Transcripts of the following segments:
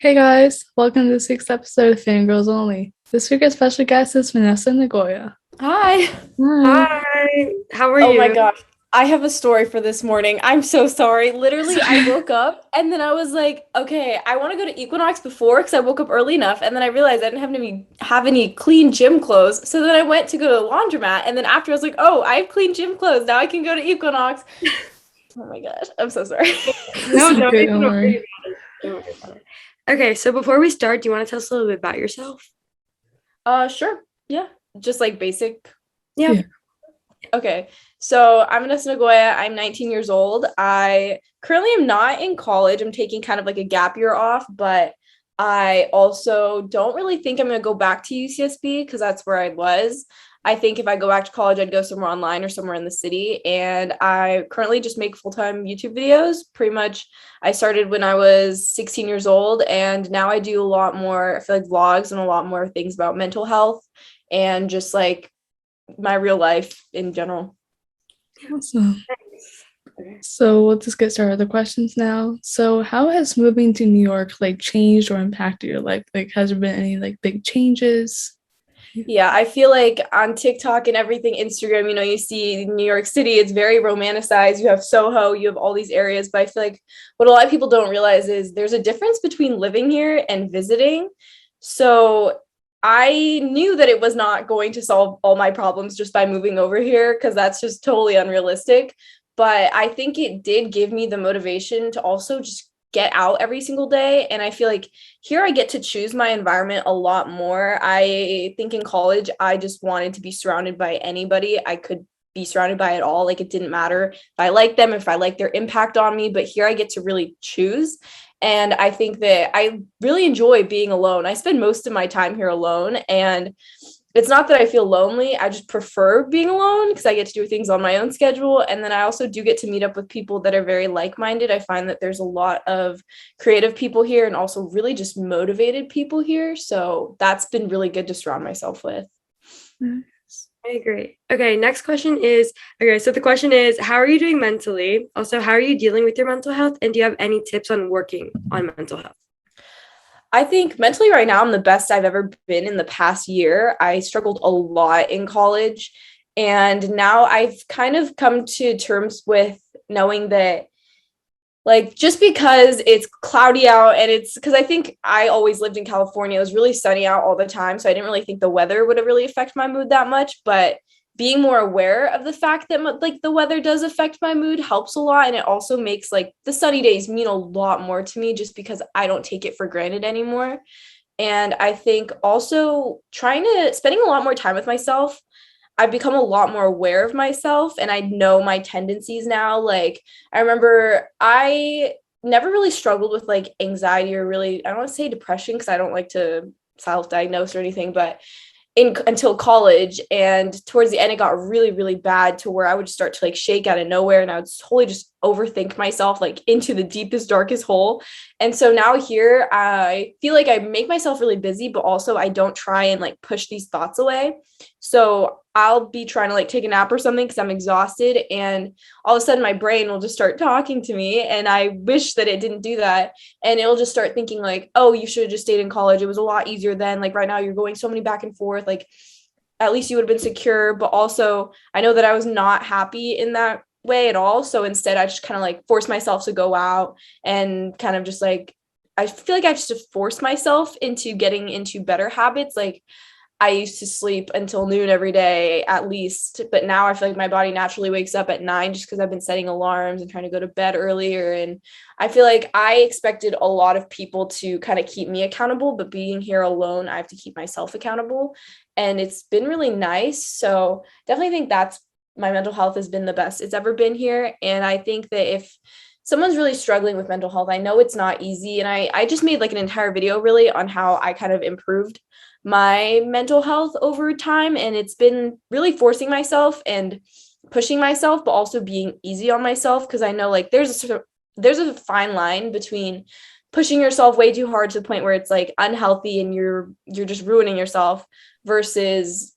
Hey guys, welcome to the sixth episode of Fangirls Only. This week our special guest is Vanessa Nagoya. Hi. Hi. Hi, how are Oh my you? gosh. I have a story for this morning. I'm so sorry. Literally, I woke up and then I was like, okay, I want to go to Equinox before because I woke up early enough. And then I realized I didn't have any clean gym clothes. So then I went to go to the laundromat. And then after I was like, oh, I have clean gym clothes. Now I can go to Equinox. Oh my gosh. I'm so sorry. It's No, don't okay, even don't worry worry. about it. Don't worry about it. Okay, so before we start, do you want to tell us a little bit about yourself? Sure. Yeah. Just like basic. Yeah. Yeah. Okay, so I'm Vanessa Nagoya. I'm 19 years old. I currently am not in college. I'm taking kind of like a gap year off, but I also don't really think I'm going to go back to UCSB because that's where I was. I think if I go back to college, I'd go somewhere online or somewhere in the city. And I currently just make full-time YouTube videos. Pretty much, I started when I was 16 years old, and now I do a lot more, I feel like vlogs and a lot more things about mental health and just like my real life in general. Awesome. Okay. So we'll just get started with the questions now. So how has moving to New York changed or impacted your life? Has there been any big changes? Yeah, I feel like on TikTok and everything, Instagram, you see New York City, it's very romanticized. You have Soho, you have all these areas, but I feel like what a lot of people don't realize is there's a difference between living here and visiting. So I knew that it was not going to solve all my problems just by moving over here because that's just totally unrealistic. But I think it did give me the motivation to also just get out every single day. And I feel like here I get to choose my environment a lot more. I think in college, I just wanted to be surrounded by anybody I could be surrounded by at all. Like it didn't matter if I like them, if I like their impact on me, but here I get to really choose. And I think that I really enjoy being alone. I spend most of my time here alone. And it's not that I feel lonely. I just prefer being alone because I get to do things on my own schedule. And then I also do get to meet up with people that are very like minded. I find that there's a lot of creative people here and also really just motivated people here. So that's been really good to surround myself with. I agree. Okay, next question is, okay, so the question is, how are you doing mentally? Also, how are you dealing with your mental health? And do you have any tips on working on mental health? I think mentally right now I'm the best I've ever been in the past year. I struggled a lot in college, and now I've kind of come to terms with knowing that like just because it's cloudy out and it's because I think I always lived in California, it was really sunny out all the time, so I didn't really think the weather would really affect my mood that much, but being more aware of the fact that like the weather does affect my mood helps a lot, and it also makes like the sunny days mean a lot more to me just because I don't take it for granted anymore. And I think also trying to spending a lot more time with myself. I've become a lot more aware of myself and I know my tendencies now. Like, I remember I never really struggled with like anxiety or really, I don't want to say depression because I don't like to self diagnose or anything, but until college, and towards the end it got really really bad to where I would start to like shake out of nowhere and I would totally just overthink myself like into the deepest darkest hole. And so now here I feel like I make myself really busy, but also I don't try and like push these thoughts away. So I'll be trying to like take a nap or something because I'm exhausted, and all of a sudden my brain will just start talking to me, and I wish that it didn't do that. And it'll just start thinking like, oh, you should have just stayed in college, it was a lot easier then, like right now you're going so many back and forth, like at least you would have been secure. But also I know that I was not happy in that way at all, so instead I just kind of like force myself to go out and kind of just like I feel like I just forced myself into getting into better habits. Like I used to sleep until noon every day at least, but now I feel like my body naturally wakes up at 9 just because I've been setting alarms and trying to go to bed earlier. And I feel like I expected a lot of people to kind of keep me accountable, but being here alone, I have to keep myself accountable. And it's been really nice. So definitely think that's my mental health has been the best it's ever been here. And I think that if someone's really struggling with mental health, I know it's not easy. And I just made like an entire video really on how I kind of improved my mental health over time, and it's been really forcing myself and pushing myself but also being easy on myself because I know like there's a fine line between pushing yourself way too hard to the point where it's like unhealthy and you're just ruining yourself versus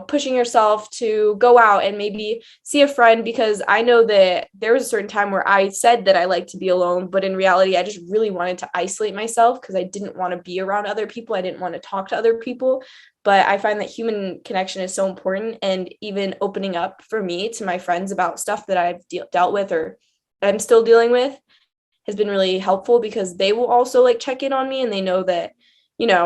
pushing yourself to go out and maybe see a friend, because I know that there was a certain time where I said that I like to be alone, but in reality, I just really wanted to isolate myself because I didn't want to be around other people. I didn't want to talk to other people. But I find that human connection is so important. And even opening up for me to my friends about stuff that I've dealt with or I'm still dealing with has been really helpful, because they will also like check in on me, and they know that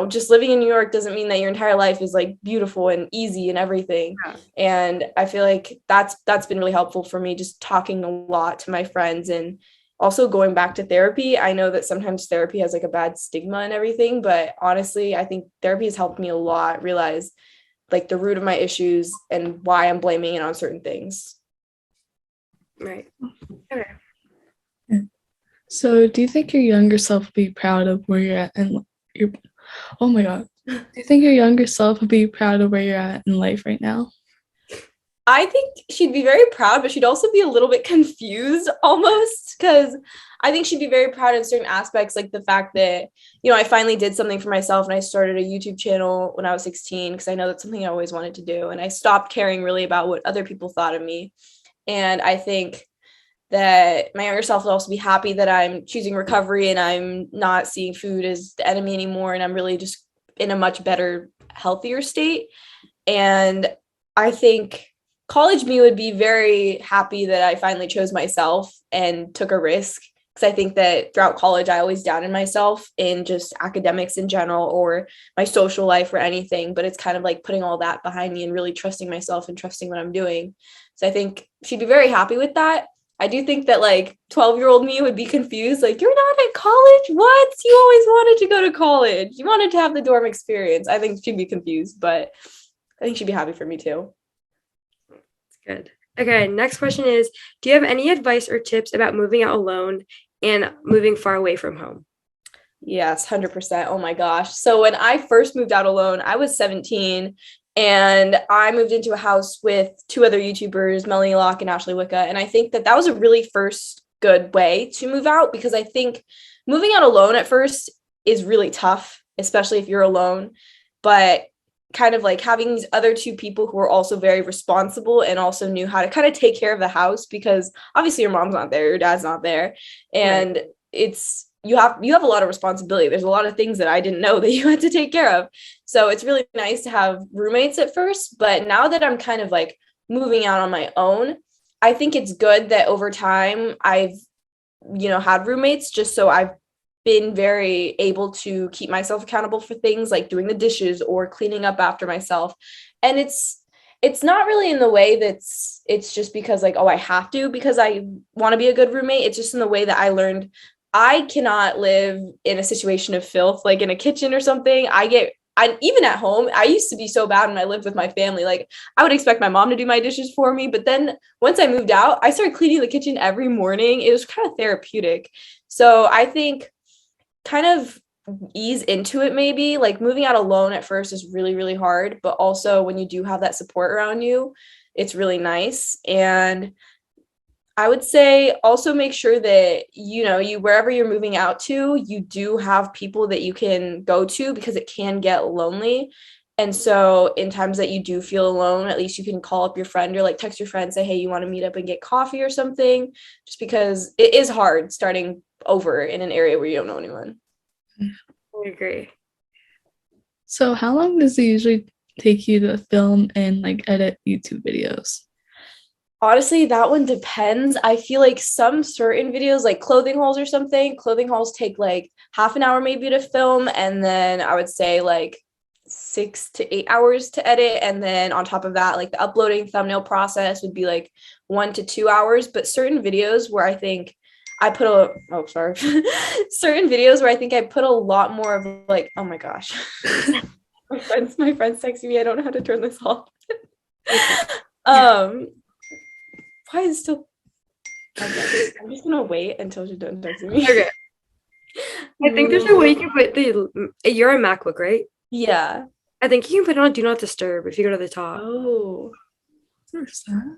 just living in New York doesn't mean that your entire life is like beautiful and easy and everything. Yeah. And I feel like that's been really helpful for me, just talking a lot to my friends, and also going back to therapy. I know that sometimes therapy has like a bad stigma and everything, but honestly, I think therapy has helped me a lot realize like the root of my issues and why I'm blaming it on certain things. Right. Okay. So, do you think your younger self would be proud of where you're at and your oh my god. Do you think your younger self would be proud of where you're at in life right now? I think she'd be very proud, but she'd also be a little bit confused almost, because I think she'd be very proud in certain aspects, like the fact that, I finally did something for myself and I started a YouTube channel when I was 16, because I know that's something I always wanted to do. And I stopped caring really about what other people thought of me. And I think that my younger self will also be happy that I'm choosing recovery and I'm not seeing food as the enemy anymore. And I'm really just in a much better, healthier state. And I think college me would be very happy that I finally chose myself and took a risk. Because I think that throughout college, I always doubted myself in just academics in general or my social life or anything. But it's kind of like putting all that behind me and really trusting myself and trusting what I'm doing. So I think she'd be very happy with that. I do think that like 12-year-old me would be confused. Like, you're not at college? What? You always wanted to go to college. You wanted to have the dorm experience. I think she'd be confused, but I think she'd be happy for me too. Good. Okay, next question is, do you have any advice or tips about moving out alone and moving far away from home? Yes, 100%. Oh my gosh. So when I first moved out alone, I was 17 and I moved into a house with two other YouTubers, Melanie Locke and Ashley Wicca. And I think that was a really first good way to move out, because I think moving out alone at first is really tough, especially if you're alone. But kind of like having these other two people who are also very responsible and also knew how to kind of take care of the house, because obviously your mom's not there, your dad's not there. And right. It's you have a lot of responsibility. There's a lot of things that I didn't know that you had to take care of. So it's really nice to have roommates at first. But now that I'm kind of like moving out on my own, I think it's good that over time I've, had roommates, just so I've been very able to keep myself accountable for things like doing the dishes or cleaning up after myself. And it's not really in the way it's just because like, oh, I have to, because I want to be a good roommate. It's just in the way that I learned I cannot live in a situation of filth, like in a kitchen or something. Even at home, I used to be so bad when I lived with my family. Like, I would expect my mom to do my dishes for me. But then once I moved out, I started cleaning the kitchen every morning. It was kind of therapeutic. So I think kind of ease into it, maybe. Like, moving out alone at first is really, really hard. But also when you do have that support around you, it's really nice. And I would say also make sure that, you wherever you're moving out to, you do have people that you can go to, because it can get lonely. And so in times that you do feel alone, at least you can call up your friend or like text your friend, say, hey, you want to meet up and get coffee or something, just because it is hard starting over in an area where you don't know anyone. I agree. So how long does it usually take you to film and like edit YouTube videos? Honestly, that one depends. I feel like some certain videos, like clothing hauls or something, clothing hauls take like half an hour maybe to film. And then I would say like 6 to 8 hours to edit. And then on top of that, like the uploading thumbnail process would be like 1 to 2 hours. But certain videos where I think I put certain videos where I think I put a lot more of like, oh my gosh. my friend's texting me. I don't know how to turn this off. Why is it still? I'm just gonna wait until she's done texting me. Okay. I think there's a way you can put you're a MacBook, right? Yeah. I think you can put it on Do Not Disturb if you go to the top. Oh. Where's that?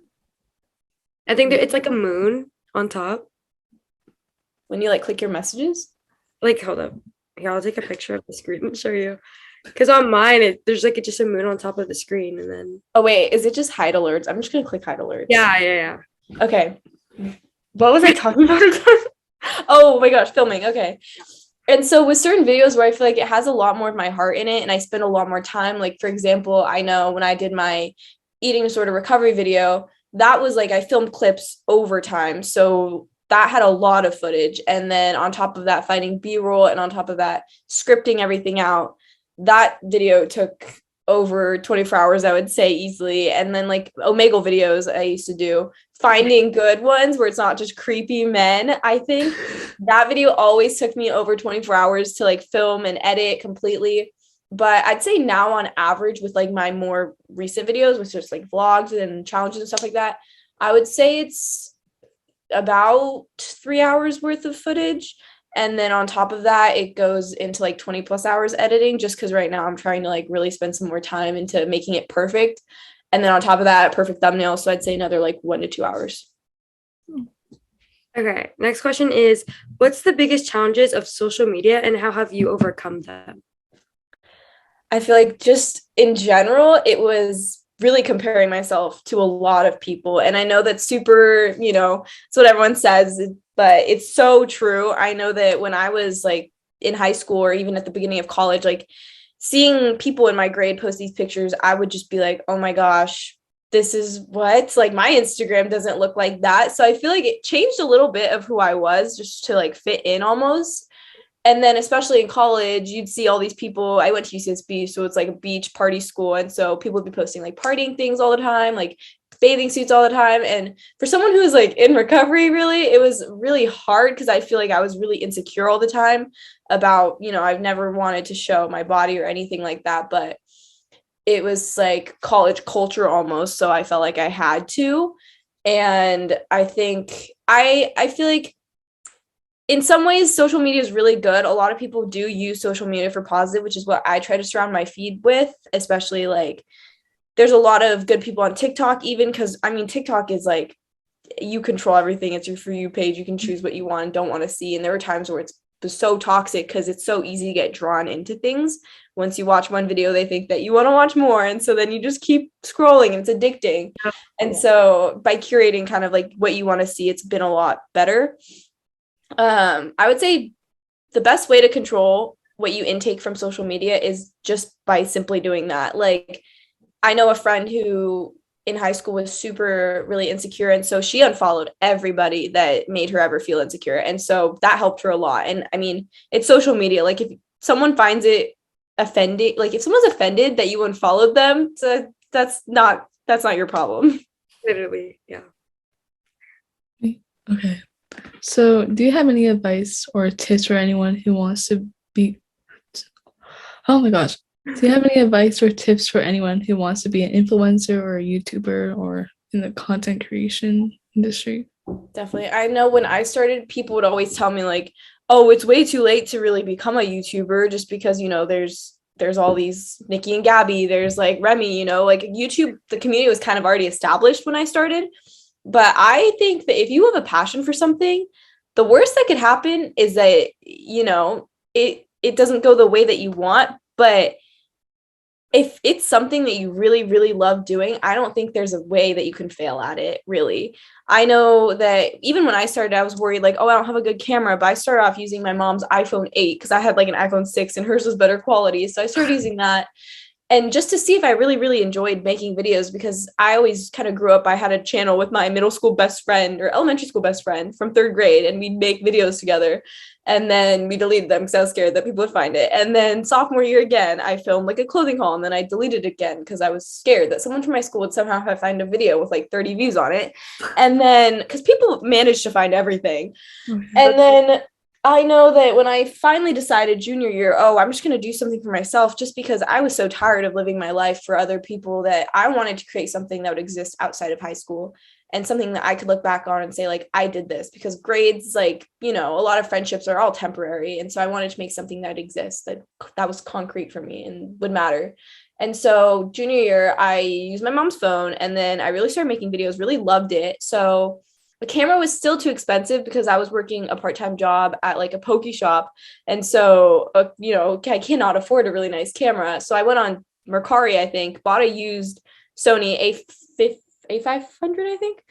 I think it's like a moon on top. When you like click your messages? Like, hold up. Here, I'll take a picture of the screen and show you. Because on mine, there's like just a moon on top of the screen, and then Oh wait, is it just hide alerts? I'm just gonna click hide alerts. yeah. Okay. What was I talking about again? Oh my gosh, filming. Okay. And so with certain videos where I feel like it has a lot more of my heart in it and I spend a lot more time, like for example, I know when I did my eating disorder recovery video, that was like I filmed clips over time. So that had a lot of footage. And then on top of that, finding B-roll, and on top of that, scripting everything out. That video took over 24 hours, I would say, easily. And then like Omegle videos I used to do, finding good ones where it's not just creepy men. I think that video always took me over 24 hours to like film and edit completely. But I'd say now on average with like my more recent videos, which is like vlogs and challenges and stuff like that, I would say it's about 3 hours worth of footage. And then on top of that, it goes into like 20 plus hours editing, just because right now I'm trying to like really spend some more time into making it perfect. And then on top of that, perfect thumbnail. So I'd say another like 1 to 2 hours. Okay, next question is, what's the biggest challenges of social media and how have you overcome them? I feel like just in general, it was really comparing myself to a lot of people. And I know that's super, it's what everyone says, but it's so true. I know that when I was like in high school or even at the beginning of college, like seeing people in my grade post these pictures, I would just be like, oh my gosh, this is what, like my Instagram doesn't look like that. So I feel like it changed a little bit of who I was just to like fit in almost. And then especially in college, you'd see all these people. I went to UCSB, so it's like a beach party school. And so people would be posting like partying things all the time, like bathing suits all the time. And for someone who was like in recovery, really, it was really hard because I feel like I was really insecure all the time about, I've never wanted to show my body or anything like that. But it was like college culture almost. So I felt like I had to. And I think I feel like in some ways, social media is really good. A lot of people do use social media for positive, which is what I try to surround my feed with, especially like there's a lot of good people on TikTok, even because I mean, TikTok is like you control everything. It's your For You page. You can choose what you want and don't want to see. And there are times where it's so toxic because it's so easy to get drawn into things. Once you watch one video, they think that you want to watch more. And so then you just keep scrolling and it's addicting. And so by curating kind of like what you want to see, it's been a lot better. I would say the best way to control what you intake from social media is just by simply doing that. Like, I know a friend who in high school was really insecure. And so she unfollowed everybody that made her ever feel insecure. And so that helped her a lot. And I mean, it's social media. Like if someone finds it offending, like if someone's offended that you unfollowed them, so that's not your problem. Literally, yeah. Okay. So, do you have any advice or tips for anyone who wants to be? Oh my gosh. Do you have any advice or tips for anyone who wants to be an influencer or a YouTuber or in the content creation industry? Definitely. I know when I started, people would always tell me like, oh, it's way too late to really become a YouTuber just because, there's all these Nikki and Gabby, there's like Remy, like YouTube, the community was kind of already established when I started. But I think that if you have a passion for something, the worst that could happen is that, it doesn't go the way that you want. But if it's something that you really, really love doing, I don't think there's a way that you can fail at it, really. I know that even when I started, I was worried like, oh, I don't have a good camera. But I started off using my mom's iPhone 8 because I had like an iPhone 6 and hers was better quality. So I started using that. And just to see if I really, really enjoyed making videos, because I always kind of grew up, I had a channel with my middle school best friend or elementary school best friend from third grade, and we'd make videos together. And then we deleted them because I was scared that people would find it. And then sophomore year again, I filmed like a clothing haul, and then I deleted it again because I was scared that someone from my school would somehow find a video with like 30 views on it. And then because people managed to find everything. Okay. And then I know that when I finally decided junior year, oh, I'm just going to do something for myself, just because I was so tired of living my life for other people, that I wanted to create something that would exist outside of high school and something that I could look back on and say, like, I did this, because grades, like, a lot of friendships are all temporary. And so I wanted to make something that exists that was concrete for me and would matter. And so junior year, I used my mom's phone, and then I really started making videos, really loved it. So the camera was still too expensive because I was working a part-time job at like a poke shop. And so, I cannot afford a really nice camera. So I went on Mercari, I think, bought a used Sony A500, I think.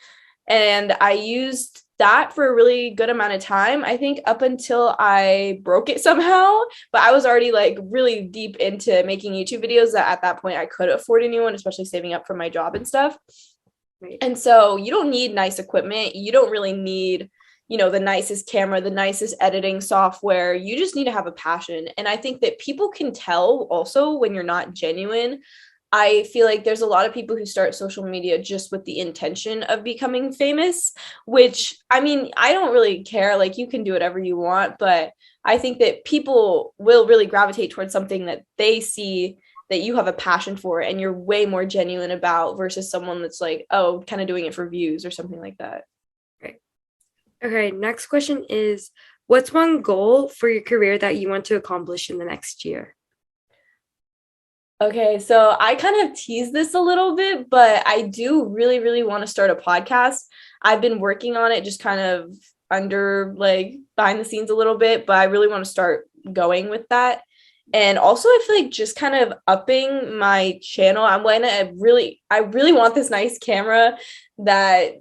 And I used that for a really good amount of time, I think, up until I broke it somehow. But I was already like really deep into making YouTube videos that at that point I could afford a new one, especially saving up for my job and stuff. Right. And so you don't need nice equipment. You don't really need, the nicest camera, the nicest editing software. You just need to have a passion. And I think that people can tell also when you're not genuine. I feel like there's a lot of people who start social media just with the intention of becoming famous, which, I mean, I don't really care. Like, you can do whatever you want, but I think that people will really gravitate towards something that they see that you have a passion for and you're way more genuine about versus someone that's like, oh, kind of doing it for views or something like that. Right. Okay, next question is, what's one goal for your career that you want to accomplish in the next year? Okay, so I kind of tease this a little bit, but I do really, really want to start a podcast. I've been working on it just kind of under like behind the scenes a little bit, but I really want to start going with that. And also I feel like just kind of upping my channel. I really want this nice camera that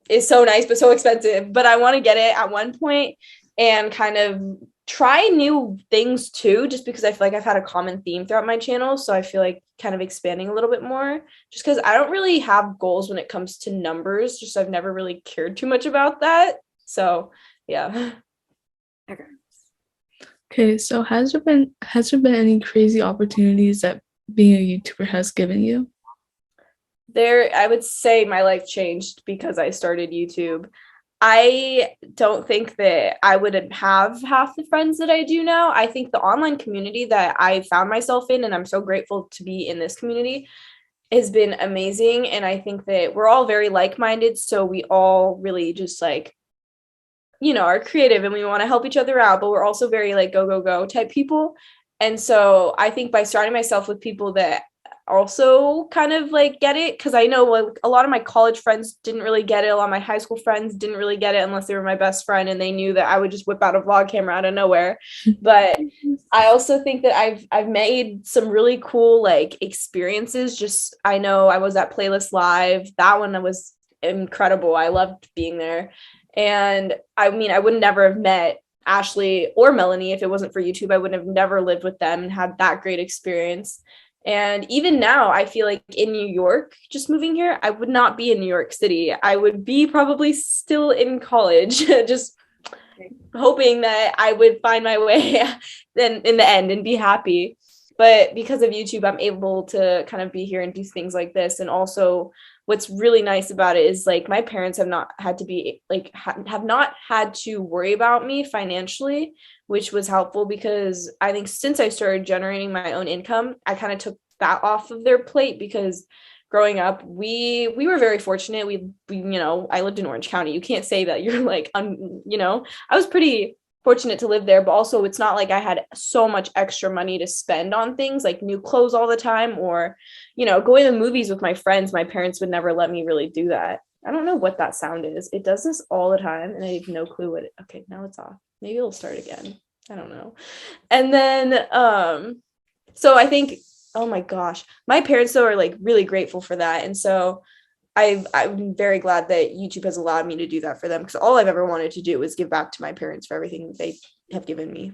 is so nice but so expensive, but I want to get it at one point and kind of try new things too, just because I feel like I've had a common theme throughout my channel. So I feel like kind of expanding a little bit more, just because I don't really have goals when it comes to numbers. Just I've never really cared too much about that. So yeah. Okay, so has there been any crazy opportunities that being a YouTuber has given you? I would say my life changed because I started YouTube. I don't think that I would have half the friends that I do now. I think the online community that I found myself in, and I'm so grateful to be in this community, has been amazing. And I think that we're all very like-minded. So we all really just like, are creative and we want to help each other out, but we're also very like go, go, go type people. And so I think by surrounding myself with people that also kind of like get it, because I know like a lot of my college friends didn't really get it, a lot of my high school friends didn't really get it unless they were my best friend and they knew that I would just whip out a vlog camera out of nowhere. But I also think that I've made some really cool like experiences. Just I know I was at Playlist Live, that one was incredible. I loved being there. And I mean, I would never have met Ashley or Melanie if it wasn't for YouTube. I would have never lived with them and had that great experience. And even now, I feel like in New York, just moving here, I would not be in New York City. I would be probably still in college, just hoping that I would find my way then in the end and be happy. But because of YouTube, I'm able to kind of be here and do things like this. And also what's really nice about it is like my parents have not had to be like, have not had to worry about me financially, which was helpful because I think since I started generating my own income, I kind of took that off of their plate because growing up, we were very fortunate. We I lived in Orange County. You can't say that you're like, I was pretty fortunate to live there, but also it's not like I had so much extra money to spend on things like new clothes all the time or, going to movies with my friends. My parents would never let me really do that. I don't know what that sound is. It does this all the time and I have no clue okay, now it's off. Maybe it'll start again. I don't know. And then, so I think, oh my gosh, my parents though are like really grateful for that. And so I'm very glad that YouTube has allowed me to do that for them because all I've ever wanted to do is give back to my parents for everything that they have given me.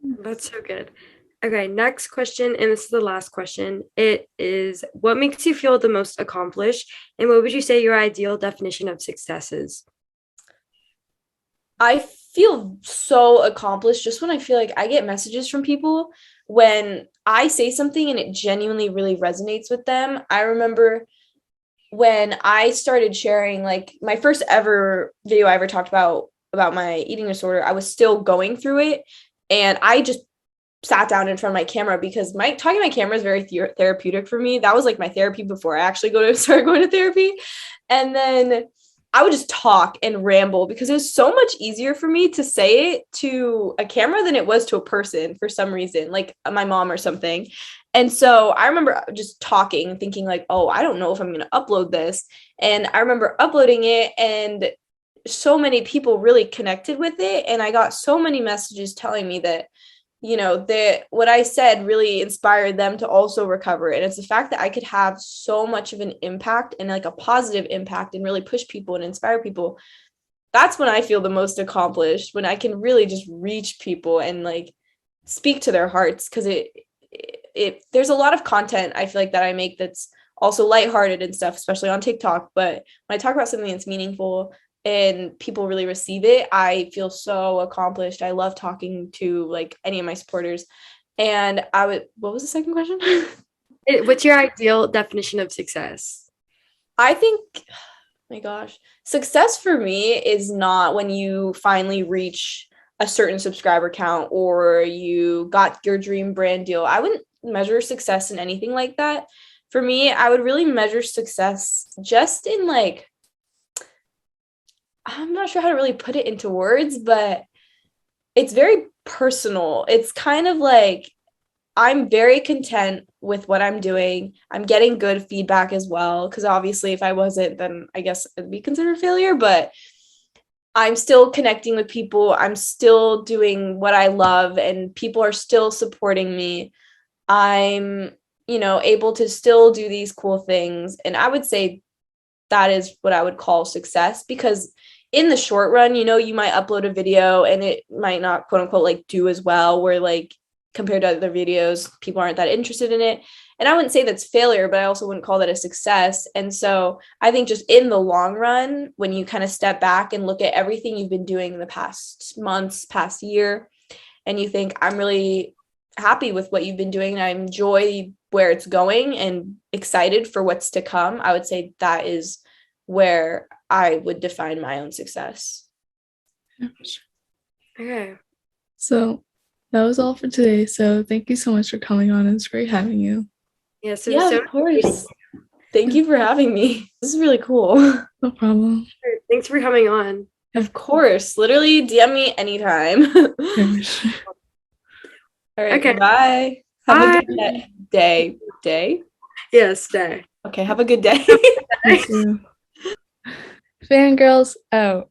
That's so good. Okay, next question, and this is the last question. It is, what makes you feel the most accomplished, and what would you say your ideal definition of success is? I feel so accomplished just when I feel like I get messages from people when I say something and it genuinely really resonates with them. I remember when I started sharing like my first ever video I ever talked about my eating disorder, I was still going through it. And I just sat down in front of my camera because talking to my camera is very therapeutic for me. That was like my therapy before I actually started going to therapy. And then I would just talk and ramble because it was so much easier for me to say it to a camera than it was to a person for some reason, like my mom or something. And so I remember just talking and thinking like, oh, I don't know if I'm going to upload this. And I remember uploading it, and so many people really connected with it. And I got so many messages telling me that, that what I said really inspired them to also recover. And it's the fact that I could have so much of an impact and like a positive impact and really push people and inspire people. That's when I feel the most accomplished, when I can really just reach people and like speak to their hearts. Because there's a lot of content I feel like that I make that's also lighthearted and stuff, especially on TikTok. But when I talk about something that's meaningful and people really receive it, I feel so accomplished. I love talking to like any of my supporters. And what was the second question? What's your ideal definition of success? I think, oh my gosh, success for me is not when you finally reach a certain subscriber count or you got your dream brand deal. I wouldn't measure success in anything like that. For me, I would really measure success just in like, I'm not sure how to really put it into words, but it's very personal. It's kind of like I'm very content with what I'm doing. I'm getting good feedback as well, because obviously if I wasn't, then I guess it'd be considered failure, but I'm still connecting with people. I'm still doing what I love and people are still supporting me. I'm, able to still do these cool things. And I would say that is what I would call success, because in the short run, you might upload a video and it might not quote unquote like do as well, where like compared to other videos, people aren't that interested in it. And I wouldn't say that's failure, but I also wouldn't call that a success. And so I think just in the long run, when you kind of step back and look at everything you've been doing in the past months, past year, and you think, I'm really happy with what you've been doing and I enjoy where it's going and excited for what's to come, I would say that is where I would define my own success. Okay. So that was all for today. So thank you so much for coming on. It's great having you. Yes, Yeah, of course. Thank you for having me. This is really cool. No problem. Thanks for coming on. Of course. Literally DM me anytime. All right. Okay. Bye. Have a good day. Day? Yes, day. Okay. Have a good day. Fangirls out.